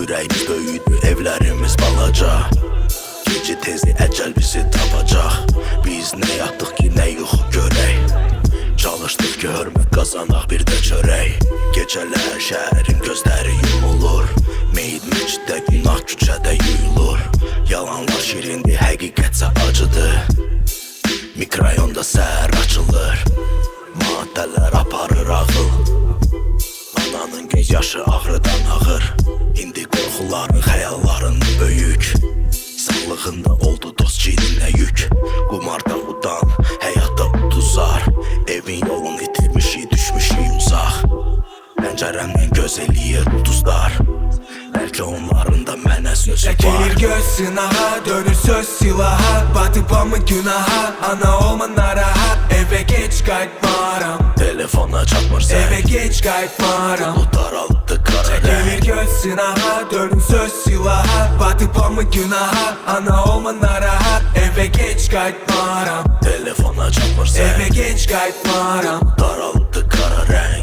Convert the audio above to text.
Ürəyimiz böyüdü, evlərimiz balaca. Gecə tezli əcəl bizi tapacaq. Biz nə yatdıq ki, nə yuxu görək. Çalışdıq ki, hörmət qazanaq bir də çörək. Gecələr şəhərin gözləri yumulur. Meyid meciddə, günah küçədə yuyulur. Yalanlar şirindir, həqiqətsə acıdır. Mikrayonda səhər açılır. Maddələr aparır ağıl. Ananın göz yaşı ağrıdan ağır. İndi qorxuların, xəyalların böyük. Sağlığında oldu dost çiğninə yük. Qumardan udan, həyatda uduzar. Evin yolunu itirmişik, düşmüşük uzaq. Pəncərəmdən göz eləyir ulduzlar. Bəlkə onların da mənə sözü var. Gəlir göz sınağa, dönür söz silaha. Batıbamı günaha, ana olma narahat. Evə geç qayıtmaram, Telefona çatmırsa evə geç qayıtmaram. Yolu daraldı qara rəng. Gəlir göz sınağa, dönür söz silaha. Batıbamı günaha, ana olma narahat. Evə geç qayıtmaram, Telefona çatmırsa evə geç qayıtmaram. daraldı qara rəng.